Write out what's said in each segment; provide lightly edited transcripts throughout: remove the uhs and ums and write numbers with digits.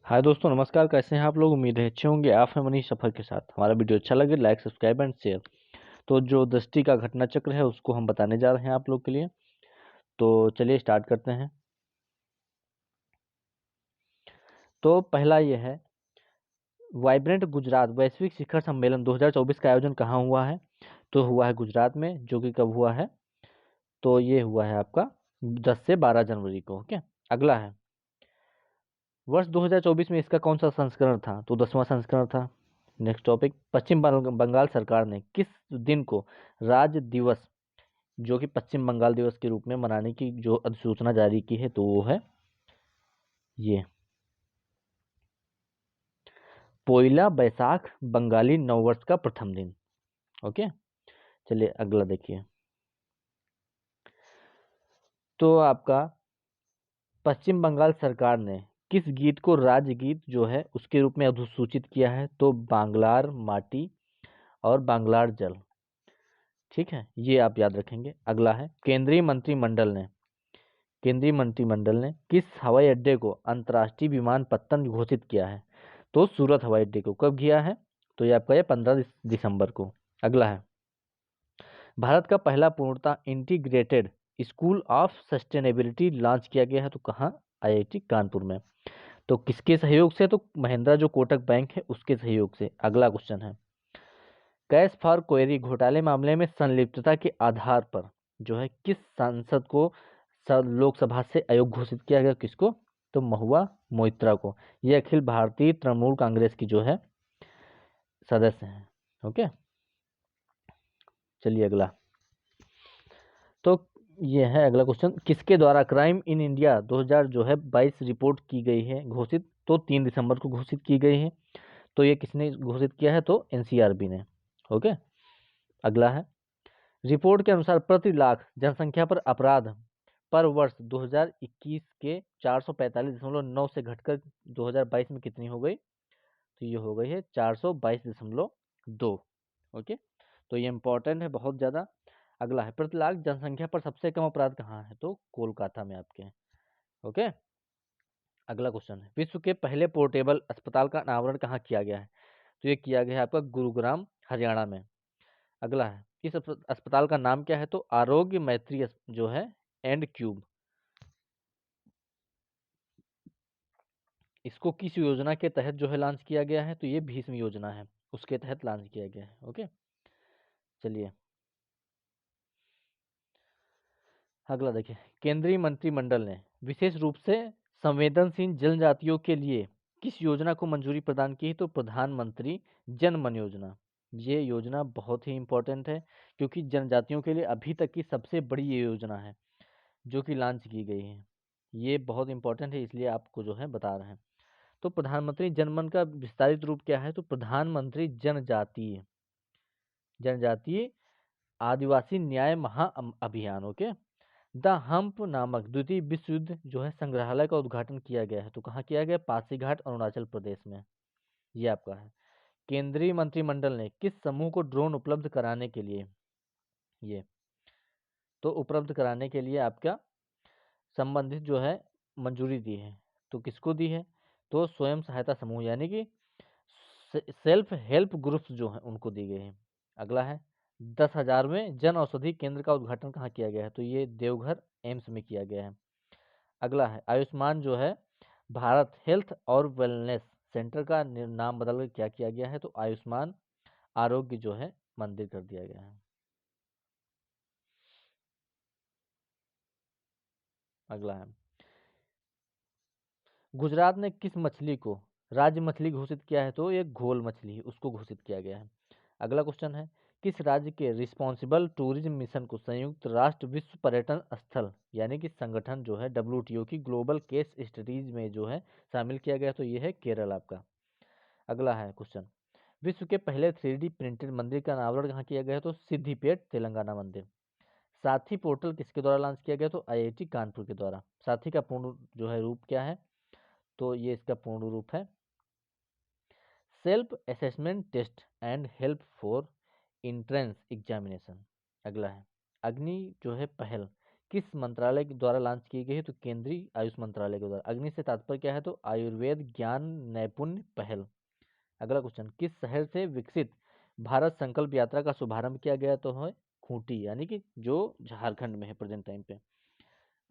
हाय दोस्तों, नमस्कार। कैसे हैं आप लोग? उम्मीद है अच्छे होंगे। आप हैं मनीष सफर के साथ। हमारा वीडियो अच्छा लगे लाइक सब्सक्राइब एंड शेयर। तो जो दृष्टि का घटना चक्र है उसको हम बताने जा रहे हैं आप लोग के लिए। तो चलिए स्टार्ट करते हैं। तो पहला ये है, वाइब्रेंट गुजरात वैश्विक शिखर सम्मेलन 2024 का आयोजन कहाँ हुआ है? तो हुआ है गुजरात में, जो कि कब हुआ है? तो ये हुआ है आपका 10 से 12 जनवरी को। ओके। अगला है, वर्ष 2024 में इसका कौन सा संस्करण था? तो 10वां संस्करण था। नेक्स्ट टॉपिक, पश्चिम बंगाल सरकार ने किस दिन को राज्य दिवस, जो कि पश्चिम बंगाल दिवस के रूप में मनाने की जो अधिसूचना जारी की है, तो वो है ये पोइला बैसाख, बंगाली नववर्ष का प्रथम दिन। ओके। चलिए अगला देखिए। तो आपका पश्चिम बंगाल सरकार ने किस गीत को राज्य गीत जो है उसके रूप में अधिसूचित किया है? तो बांग्लार माटी और बांग्लार जल। ठीक है, ये आप याद रखेंगे। अगला है, केंद्रीय मंत्रिमंडल ने किस हवाई अड्डे को अंतर्राष्ट्रीय विमानपत्तन घोषित किया है? तो सूरत हवाई अड्डे को। कब किया है? तो ये आपका 15 दिसंबर को। अगला है, भारत का पहला पूर्णतः integrated school of sustainability launch किया गया है, तो कहाँ? आईआईटी कानपुर में। तो किसके सहयोग से? तो महिंद्रा जो कोटक बैंक है उसके सहयोग से। अगला क्वेश्चन है, कैश फॉर क्वेरी घोटाले मामले में संलिप्तता के आधार पर जो है किस सांसद को लोकसभा से अयोग्य घोषित किया गया? किसको? तो महुआ मोइत्रा को। ये अखिल भारतीय तृणमूल कांग्रेस की जो है सदस्य हैं। ओके। चलिए अगला। तो ये है अगला क्वेश्चन, किसके द्वारा क्राइम इन इंडिया 2000 जो है 22 रिपोर्ट की गई है घोषित? तो 3 दिसंबर को घोषित की गई है। तो ये किसने घोषित किया है? तो एनसीआरबी ने। ओके। अगला है, रिपोर्ट के अनुसार प्रति लाख जनसंख्या पर अपराध पर वर्ष 2021 के 445.9 से घटकर 2022 में कितनी हो गई? तो ये हो गई है 422.2। ओके। तो ये इंपॉर्टेंट है बहुत ज़्यादा। अगला है, प्रति लाख जनसंख्या पर सबसे कम अपराध कहाँ है? तो कोलकाता में आपके। ओके। अगला क्वेश्चन है, विश्व के पहले पोर्टेबल अस्पताल का अनावरण कहाँ किया गया है? तो ये किया गया है आपका गुरुग्राम, हरियाणा में। अगला है, इस अस्पताल का नाम क्या है? तो आरोग्य मैत्री जो है एंड क्यूब। इसको किस योजना के तहत जो है लॉन्च किया गया है? तो ये भीष्म योजना है, उसके तहत लॉन्च किया गया है। ओके। चलिए अगला देखिए, केंद्रीय मंत्रिमंडल ने विशेष रूप से संवेदनशील जनजातियों के लिए किस योजना को मंजूरी प्रदान की? तो प्रधानमंत्री जन मन योजना। ये योजना बहुत ही इंपॉर्टेंट है, क्योंकि जनजातियों के लिए अभी तक की सबसे बड़ी ये योजना है जो कि लॉन्च की गई है। ये बहुत इंपॉर्टेंट है, इसलिए आपको जो है बता रहे हैं। तो प्रधानमंत्री जनमन का विस्तारित रूप क्या है? तो प्रधानमंत्री जनजातीय जनजातीय आदिवासी न्याय महा अभियान। ओके। द हम्प नामक द्वितीय विश्व युद्ध जो है संग्रहालय का उद्घाटन किया गया है, तो कहाँ किया गया? पासीघाट, अरुणाचल प्रदेश में। ये आपका है। केंद्रीय मंत्रिमंडल ने किस समूह को ड्रोन उपलब्ध कराने के लिए ये तो उपलब्ध कराने के लिए आपका संबंधित जो है मंजूरी दी है? तो किसको दी है? तो स्वयं सहायता समूह, यानी कि सेल्फ हेल्प ग्रुप्स जो हैं उनको दी गई है। अगला है, 10,000वें जन औषधि केंद्र का उद्घाटन कहाँ किया गया है? तो ये देवघर एम्स में किया गया है। अगला है, आयुष्मान जो है भारत हेल्थ और वेलनेस सेंटर का नाम बदलकर क्या किया गया है? तो आयुष्मान आरोग्य जो है मंदिर कर दिया गया है। अगला है, गुजरात ने किस मछली को राज्य मछली घोषित किया है? तो ये घोल मछली, उसको घोषित किया गया है। अगला क्वेश्चन है, किस राज्य के रिस्पॉन्सिबल टूरिज्म मिशन को संयुक्त राष्ट्र विश्व पर्यटन स्थल यानी कि संगठन जो है डब्ल्यूटीओ की ग्लोबल केस स्टडीज में जो है शामिल किया गया? तो ये है केरल आपका। अगला है क्वेश्चन, विश्व के पहले 3D प्रिंटेड मंदिर का अनावरण कहाँ किया गया है? तो सिद्धिपेट तेलंगाना मंदिर। साथी पोर्टल किसके द्वारा लॉन्च किया गया? तो आईआईटी कानपुर के द्वारा। साथी का पूर्ण जो है रूप क्या है? तो ये इसका पूर्ण रूप है self assessment test and help for entrance examination. अगला है, अग्नि जो है पहल किस मंत्रालय के द्वारा लॉन्च की गई है? तो केंद्रीय आयुष मंत्रालय के द्वारा। अग्नि से तात्पर्य क्या है? तो आयुर्वेद ज्ञान नैपुण्य पहल। अगला क्वेश्चन, किस शहर से विकसित भारत संकल्प यात्रा का शुभारंभ किया गया? तो है खूंटी, यानी कि जो झारखंड में है प्रेजेंट टाइम पे।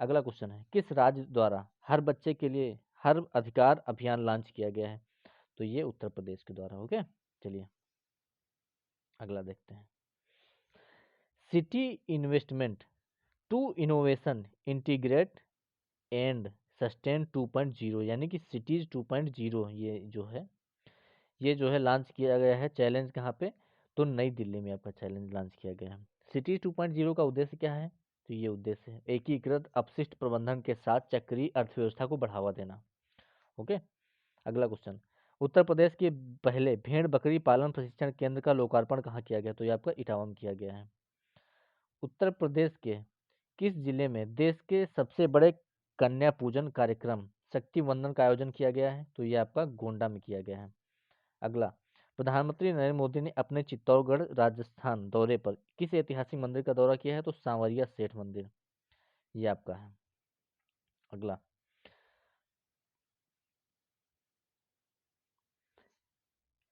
अगला क्वेश्चन है, किस राज्य द्वारा हर बच्चे के लिए हर अधिकार अभियान लॉन्च किया गया है? तो ये उत्तर प्रदेश के द्वारा। ओके, चलिए अगला देखते हैं। City investment to innovation integrate and sustain 2.0, यानी कि सिटीज 2.0 ये जो है लॉन्च किया गया है। चैलेंज कहाँ पे? तो नई दिल्ली में आपका चैलेंज लॉन्च किया गया है। सिटी 2.0 का उद्देश्य क्या है? तो ये उद्देश्य है एकीकृत अपशिष्ट प्रबंधन के साथ चक्रीय अर्थव्यवस्था को बढ़ावा देना। ओके, अगला क्वेश्चन, उत्तर प्रदेश के पहले भेड़ बकरी पालन प्रशिक्षण केंद्र का लोकार्पण कहाँ किया गया? तो ये आपका इटावा में किया गया है। उत्तर प्रदेश के किस जिले में देश के सबसे बड़े कन्या पूजन कार्यक्रम शक्ति वंदन का आयोजन किया गया है? तो ये आपका गोंडा में किया गया है। अगला, प्रधानमंत्री नरेंद्र मोदी ने अपने चित्तौड़गढ़ राजस्थान दौरे पर किस ऐतिहासिक मंदिर का दौरा किया है? तो सांवरिया सेठ मंदिर, ये आपका है। अगला,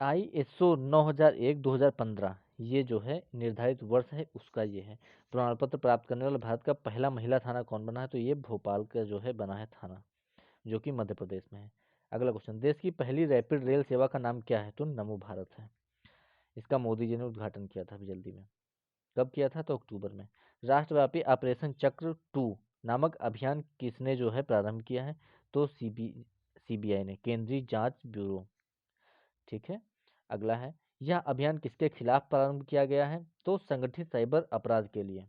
ISO 9001-2015 ये जो है निर्धारित वर्ष है उसका ये है। प्रमाण पत्र प्राप्त करने वाला भारत का पहला महिला थाना कौन बना है? तो ये भोपाल का जो है बना है थाना, जो कि मध्य प्रदेश में है। अगला क्वेश्चन, देश की पहली रैपिड रेल सेवा का नाम क्या है? तो नमो भारत है। इसका मोदी जी ने उद्घाटन किया था अभी जल्दी में। कब किया था? तो अक्टूबर में। राष्ट्रव्यापी ऑपरेशन चक्र 2 नामक अभियान किसने जो है प्रारंभ किया है? तो सीबीआई ने, केंद्रीय जांच ब्यूरो। ठीक है, अगला है, यह अभियान किसके खिलाफ प्रारंभ किया गया है? तो संगठित साइबर अपराध के लिए।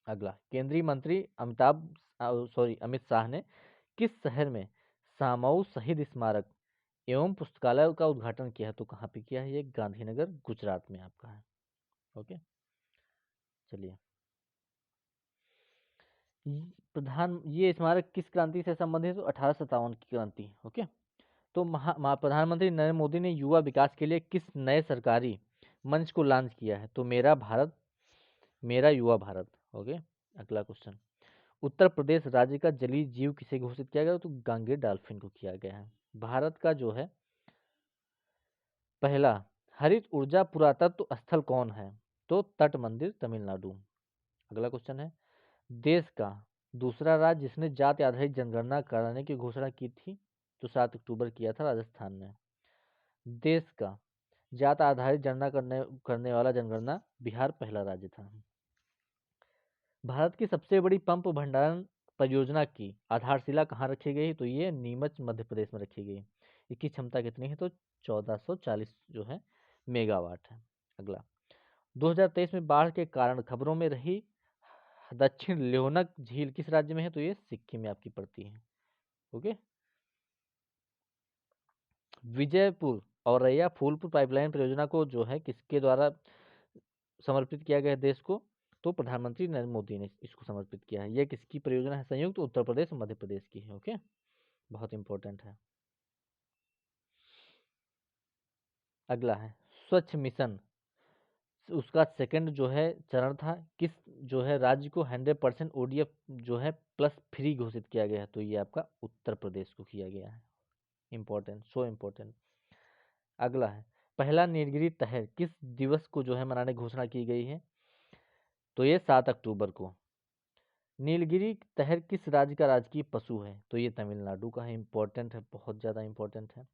अगला, केंद्रीय मंत्री अमित शाह ने किस शहर में सामाऊ शहीद स्मारक एवं पुस्तकालय का उद्घाटन किया है? तो कहाँ पे किया है? ये गांधीनगर गुजरात में आपका है। ओके, चलिए, ये स्मारक किस क्रांति से संबंधित है? तो 1857 की क्रांति। ओके, तो प्रधानमंत्री नरेंद्र मोदी ने युवा विकास के लिए किस नए सरकारी मंच को लॉन्च किया है? तो मेरा भारत मेरा युवा भारत। ओके, अगला क्वेश्चन, उत्तर प्रदेश राज्य का जलीय जीव किसे घोषित किया गया? तो गांगे डॉल्फिन को किया गया है। भारत का जो है पहला हरित ऊर्जा पुरातत्व स्थल कौन है? तो तट मंदिर, तमिलनाडु। अगला क्वेश्चन है, देश का दूसरा राज्य जिसने जाति आधारित जनगणना कराने की घोषणा की थी? तो 7 अक्टूबर किया था राजस्थान ने। देश का जाति आधारित जनगणना करने वाला जनगणना बिहार पहला राज्य था। भारत की सबसे बड़ी पंप भंडारण परियोजना की आधारशिला कहाँ रखी गई? तो ये नीमच मध्य प्रदेश में रखी गई। इसकी क्षमता कितनी है? तो 1440 जो है मेगावाट है। अगला, 2023 में बाढ़ के कारण खबरों में रही दक्षिण लियोनक झील किस राज्य में है? तो ये सिक्किम में आपकी पड़ती है। ओके, विजयपुर औरैया फूलपुर पाइपलाइन परियोजना को जो है किसके द्वारा समर्पित किया गया है देश को? तो प्रधानमंत्री नरेंद्र मोदी ने इसको समर्पित किया है। यह किसकी परियोजना है? संयुक्त उत्तर प्रदेश और मध्य प्रदेश की है। ओके, बहुत इंपॉर्टेंट है। अगला है स्वच्छ मिशन, उसका सेकंड जो है चरण था, किस जो है राज्य को 100% ODF जो है प्लस फ्री घोषित किया गया है? तो ये आपका उत्तर प्रदेश को किया गया है। Important, so important. अगला है, पहला नीलगिरी तहर किस दिवस को जो है मनाने की घोषणा की गई है? तो ये 7 अक्टूबर को। नीलगिरी तहर किस राज्य का राजकीय पशु है? तो ये तमिलनाडु का है। इंपॉर्टेंट है, बहुत ज़्यादा इंपॉर्टेंट है।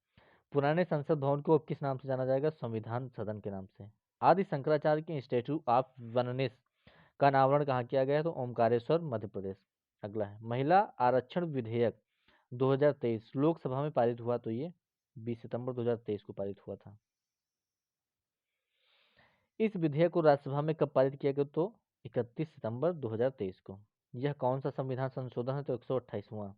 पुराने संसद भवन को अब किस नाम से जाना जाएगा? संविधान सदन के नाम से। आदि शंकराचार्य के इंस्टीट्यूट ऑफ वननेस का अनावरण कहाँ किया गया है? तो ओमकारेश्वर, मध्य प्रदेश। अगला है, महिला आरक्षण विधेयक 2023 लोकसभा में पारित हुआ? तो ये 20 सितंबर 2023 को पारित हुआ था। इस विधेयक को राज्यसभा में कब पारित किया गया? तो 31 सितंबर 2023 को। यह कौन सा संविधान संशोधन है? तो 128वां।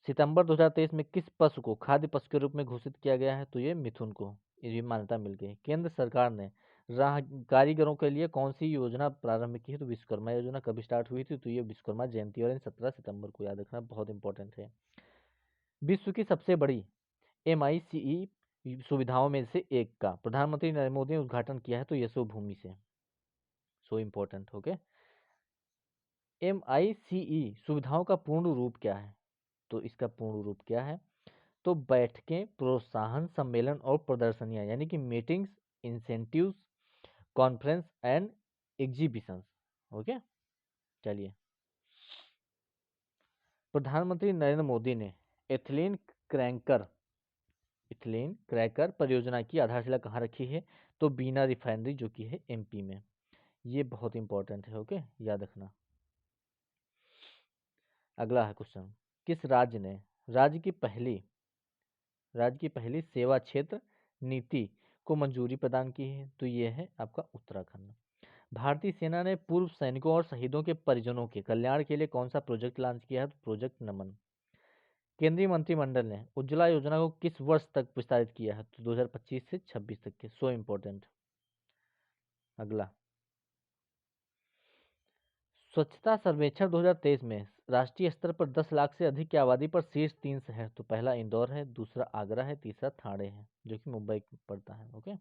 सितंबर 2023 में किस पशु को खाद्य पशु के रूप में घोषित किया गया है? तो ये मिथुन को ये मान्यता मिल गई। केंद्र सरकार ने राह कारीगरों के लिए कौन सी योजना प्रारंभ की है? तो विश्वकर्मा योजना। कब स्टार्ट हुई थी? तो ये विश्वकर्मा जयंती और 17 सितंबर को, याद रखना बहुत इंपॉर्टेंट है। विश्व की सबसे बड़ी MICE सुविधाओं में से एक का प्रधानमंत्री नरेंद्र मोदी ने उद्घाटन किया है? तो यशोभूमि से। So important. ओके, MICE सुविधाओं का पूर्ण रूप क्या है? तो इसका पूर्ण रूप क्या है? तो बैठकें, प्रोत्साहन, सम्मेलन और प्रदर्शनियां, यानी कि meetings, incentives, conference and exhibitions. Okay, चलिए। प्रधानमंत्री नरेंद्र मोदी ने एथिलीन क्रैकर इथिलीन क्रैकर परियोजना की आधारशिला कहाँ रखी है? तो बीना रिफाइनरी, जो कि है MP में। ये बहुत इंपॉर्टेंट है, ओके, याद रखना। अगला है क्वेश्चन, किस राज्य की पहली सेवा क्षेत्र नीति को मंजूरी प्रदान की है? तो ये है आपका उत्तराखंड। भारतीय सेना ने पूर्व सैनिकों और शहीदों के परिजनों के कल्याण के लिए कौन सा प्रोजेक्ट लॉन्च किया है? तो प्रोजेक्ट नमन। केंद्रीय मंत्रिमंडल ने उज्ज्वला योजना को किस वर्ष तक विस्तारित किया है? तो 2025 से 26 तक के। So important. अगला, स्वच्छता सर्वेक्षण 2023 में राष्ट्रीय स्तर पर 10 लाख से अधिक की आबादी पर शीर्ष 3 शहर, तो पहला इंदौर है, दूसरा आगरा है, तीसरा ठाणे है, जो कि मुंबई में पड़ता है। ओके।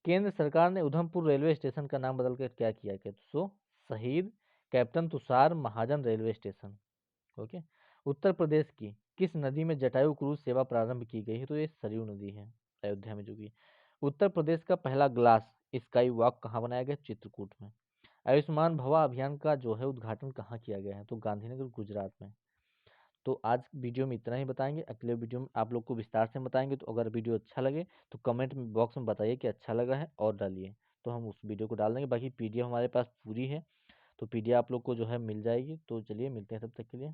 केंद्र सरकार ने उधमपुर रेलवे स्टेशन का नाम बदलकर क्या किया गया? सो शहीद कैप्टन तुषार महाजन railway station. Okay. Uttar Pradesh की किस नदी में जटायु क्रूज सेवा प्रारंभ की गई है? तो ये सरयू नदी है, अयोध्या में, जो कि उत्तर प्रदेश का पहला ग्लास स्काई वॉक कहाँ बनाया गया? चित्रकूट में। आयुष्मान भवा अभियान का जो है उद्घाटन कहाँ किया गया है? तो गांधीनगर, गुजरात में। तो आज वीडियो में इतना ही बताएंगे, अगले वीडियो में आप लोग को विस्तार से बताएंगे। तो अगर वीडियो अच्छा लगे तो कमेंट बॉक्स में बताइए कि अच्छा लगा है और डालिए, तो हम उस वीडियो को डाल देंगे। बाकी PDF हमारे पास पूरी है, तो PDF आप लोग को जो है मिल जाएगी। तो चलिए, मिलते हैं, तब तक के लिए।